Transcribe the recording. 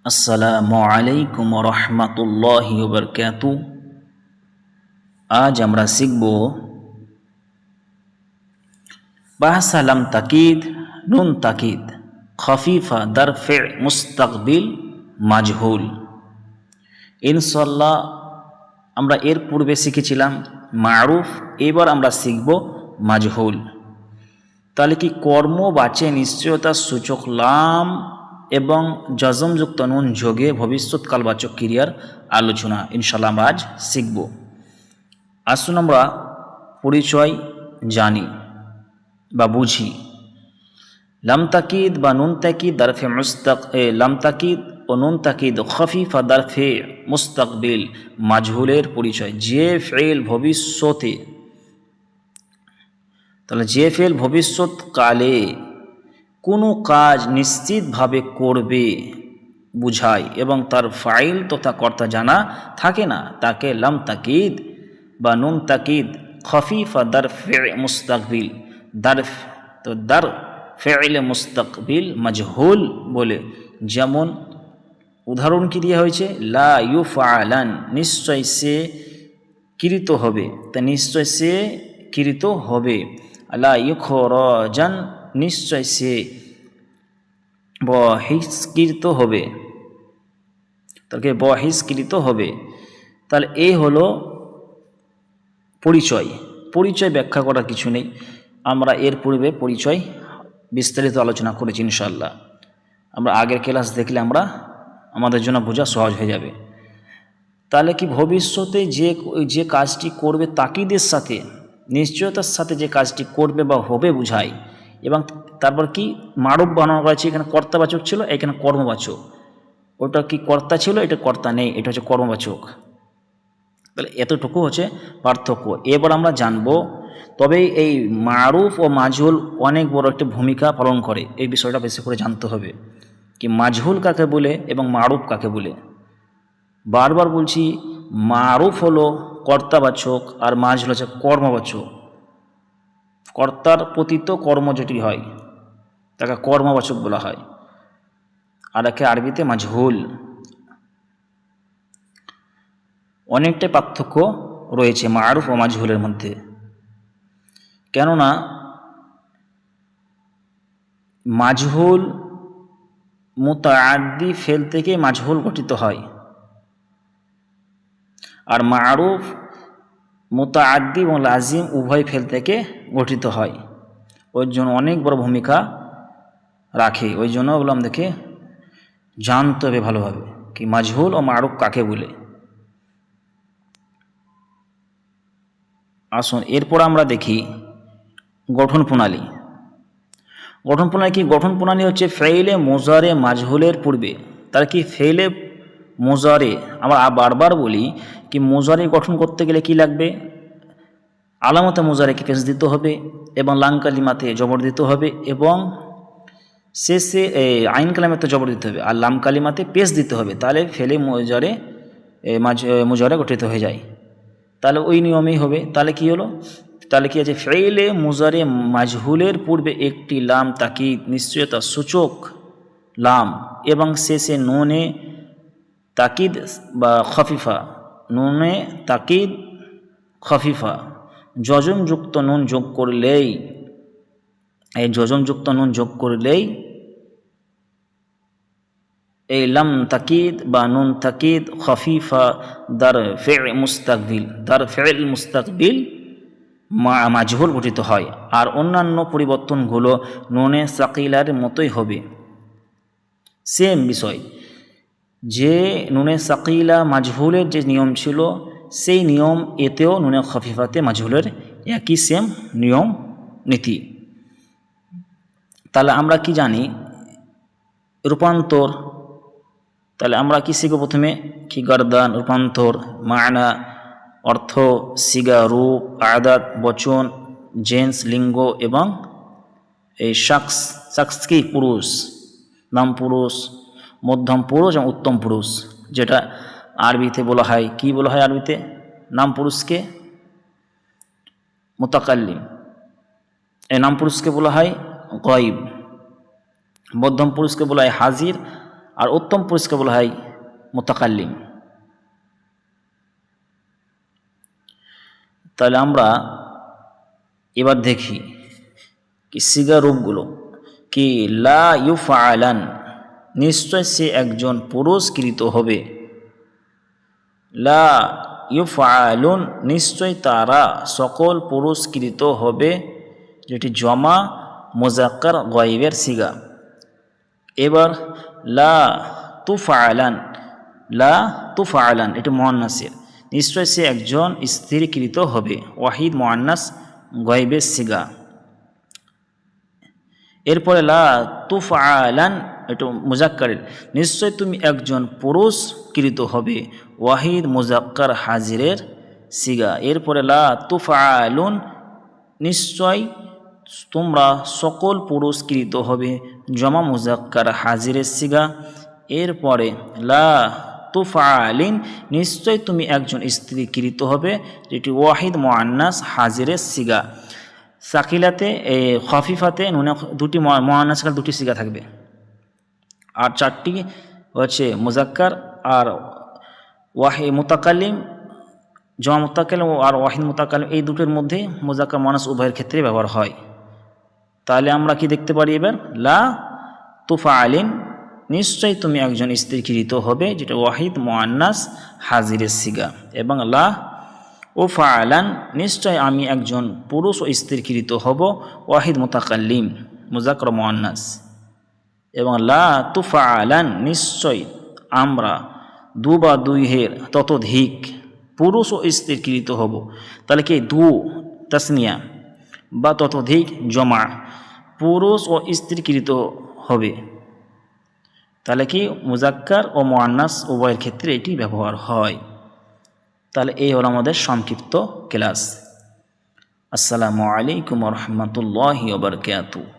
আসসালামু আলাইকুম রহমতুল্লাহি ওয়া বারাকাতুহু। আজ আমরা শিখব বাহসা লাম তাকিদ নুন তাকিদ খফিফা দারফে মুস্তাকবিল মাজহুল। ইনশাআল্লাহ আমরা এর পূর্বে শিখেছিলাম মারুফ, এবার আমরা শিখব মাজহুল। তাহলে কি কর্মবাচে নিশ্চয়তার সূচক লাম এবং জজমযুক্ত নুন যোগে ভবিষ্যৎকালবাচক ক্রিয়ার আলোচনা ইনশাআল্লাহ আমরা আজ শিখব। আসুন আমরা পরিচয় জানি বা বুঝি। লাম তাকিদ বা নুন তাকিদ দারফে লাম তাকিদ ও নুন তাকিদ খফিফা দারফে মুস্তাকবিল মাজহুলের পরিচয়। যে ফেল ভবিষ্যতে, তাহলে যে ফেল ভবিষ্যৎকালে কোনো কাজ নিশ্চিতভাবে করবে বুঝায় এবং তার ফাইল তথা কর্তা জানা থাকে না, তাকে লাম তাকিদ বা নুন তাকিদ খফিফা দারফে মুস্তাকবিল দার ফেলে মুস্তাকবিল মাজহুল বলে। যেমন উদাহরণ কি দেওয়া হয়েছে, লা ইউফআলান নিশ্চয় সে কৃত হবে, তা নিশ্চয় সে কৃত হবে। লা ইউখরাজান নিশ্চয় সে বহিষ্কৃত হবে, তাকে বহিষ্কৃত হবে। তাহলে এই হলো পরিচয়। পরিচয় ব্যাখ্যা করার কিছু নেই, আমরা এর পূর্বে পরিচয় বিস্তারিত আলোচনা করেছি ইনশাআল্লাহ। আমরা আগের ক্লাস দেখলে আমাদের জন্য বোঝা সহজ হয়ে যাবে। তাহলে কি ভবিষ্যতে যে কাজটি করবে তাকিদের সাথে, নিশ্চয়তার সাথে যে কাজটি করবে বা হবে বুঝায়। এবং তারপর কি মারুফ বানানো হয়েছে, এখানে কর্তাবাচক ছিল, এখানে কর্মবাচক। ওটা কি কর্তা ছিল, এটা কর্তা নেই, এটা হচ্ছে কর্মবাচক। তাহলে এতটুকু হচ্ছে পার্থক্য। এবার আমরা জানবো, তবে এই মারুফ ও মাজহুল অনেক বড় একটা ভূমিকা পালন করে। এই বিষয়টা বেশি করে জানতে হবে কি মাজহুল কাকে বলে এবং মারুফ কাকে বলে। বারবার বলছি, মারুফ হলো কর্তাবাচক আর মাজহুল হচ্ছে কর্মবাচক। কর্তার পতিত কর্ম যেটি হয় তাকে কর্মবাচক বলা হয়, আর একে আরবিতে মাজহুল। অনেকটাই পার্থক্য রয়েছে মারুফ ও মাজহুলের মধ্যে। কেননা মাজহুল মুতাআদ্দি ফেল থেকে মাজহুল গঠিত হয়, আর মারুফ মুতাআদ্দি এবং লাজিম উভয় ফেল থেকে গঠিত হয়। ওই জন্য অনেক বড় ভূমিকা রাখে। ওই জন্য ওগুলো আমাদেরকে জানতে হবে ভালোভাবে কি মাজহুল ও মারুফ কাকে বলে। আসুন এরপর আমরা দেখি গঠন প্রণালী। গঠন প্রণালী কি? গঠন প্রণালী হচ্ছে ফেইলে মুজারে মাজহুলের পূর্বে। তার কি ফেইলে মুজারে, আমরা বারবার বলি কি মুজারে গঠন করতে গেলে কি লাগবে? আলামতে মুজারেকে পেশ দিতে হবে এবং লাম কালিমাতে জবর দিতে হবে এবং শেষে আইন কালিমাতে জবর দিতে হবে আর লাম কালিমাতে পেশ দিতে হবে। তাহলে ফেলে মুজারে গঠিত হয়ে যায়। তাহলে ওই নিয়মেই হবে। তাহলে কি হলো? তাহলে কি আছে? ফেইলে মুজারে মাজহুলের পূর্বে একটি লাম তাকিদ নিশ্চয়তা সূচক লাম এবং শেষে নুনে তাকিদ বা খফিফা, নুনে তাকিদ খফিফা যজমযুক্ত নুন যোগ করলেই, এই যজমযুক্ত নুন যোগ করলেই এই লাম তাকিদ বা নুন তাকিদ খফিফা দার ফেল মুস্তাকবিল মাজহুল গঠিত হয়। আর অন্যান্য পরিবর্তনগুলো নুনে সাকিলার মতোই হবে। সেম বিষয়, যে নুনে সাকিলা মাজহুলের যে নিয়ম ছিল সেই নিয়ম এতেও নুনে খফিফাতে মাজহুলের একই সেম নিয়ম নীতি। তাহলে আমরা কি জানি? রূপান্তর। তাহলে আমরা কি শিখব? প্রথমে কি গর্দান, রূপান্তর, মানা অর্থ, সিগা রূপ, আদাত বচন, জেন্স লিঙ্গ এবং এই শাখস কি পুরুষ, নাম পুরুষ, মধ্যম পুরুষ এবং উত্তম পুরুষ, যেটা আরবিতে বলা হয়। কি বলা হয় আরবিতে? নাম পুরুষকে মুতাকাল্লিম, এই নাম পুরুষকে বলা হয় গায়ব, মধ্যম পুরুষকে বলা হয় হাজির, আর উত্তম পুরুষকে বলা হয় মুতাকাল্লিম। তাহলে আমরা এবার দেখি কি সিগা রূপগুলো কি লা ইউফআলান, নিশ্চয় সে একজন পুরস্কৃত হবে। লা ইউফআলুন, নিশ্চয় তারা সকল পুরস্কৃত হবে, যেটি জমা মুজাক্কার গায়বের সিগা। এবার লা তুফআলান, লা তুফআলান এটি মুআন্নাসের, নিশ্চয় সে একজন স্থিরকৃত হবে, ওয়াহিদ মুআন্নাস গায়বের সিগা। এরপরে লা তুফআলান এটা মুজাক্কারের, নিশ্চয় তুমি একজন পুরস্কৃত হবে, ওয়াহিদ মুজাক্কার হাজিরের সিগা। এরপরে লা তুফআলুন, নিশ্চয় তোমরা সকল পুরস্কৃত হবে, জমা মুজাক্কার হাজিরের সিগা। এরপরে লা তুফআলিন, নিশ্চয় তুমি একজন স্ত্রীকৃত হবে, যেটি ওয়াহিদ মুআন্নাস হাজিরের সিগা। সাকিলাতে খফিফাতে নুনে দুটি মুআন্নাস দুটি সিগা থাকবে, আর চারটি হচ্ছে মুজাক্কার আর ওয়াহিদ মুতাকাল্লিম, জমা মুতাকাল্লিম আর ওয়াহিদ মুতাকাল্লিম, এই দুটোর মধ্যে মুজাক্কার মুআন্নাস উভয়ের ক্ষেত্রে ব্যবহার হয়। তাহলে আমরা কি দেখতে পারি এবার লা তুফআলিন, নিশ্চয় তুমি একজন স্ত্রীকৃত হবে, যেটা ওয়াহিদ মুআন্নাস হাজিরের সিগা। এবং লা উফআলান, নিশ্চয় আমি একজন পুরুষ ও স্ত্রীকৃত হব, ওয়াহিদ মুতাকাল্লিম মুজাক্কার মুআন্নাস। এবং লা তুফআলান, নিশ্চয় আমরা দু বা দুইয়ের ততোধিক পুরুষ ও স্ত্রীকৃত হব। তাহলে কি দু তাসনিয়া বা ততোধিক জমা, পুরুষ ও স্ত্রীকৃত হবে। তাহলে কি মুজাক্কার ও মুআন্নাস উভয়ের ক্ষেত্রে এটি ব্যবহার হয়। তাহলে এই হলো আমাদের সংক্ষিপ্ত ক্লাস। আসসালামু আলাইকুম ওয়া রাহমাতুল্লাহি ওয়া বারাকাতুহু।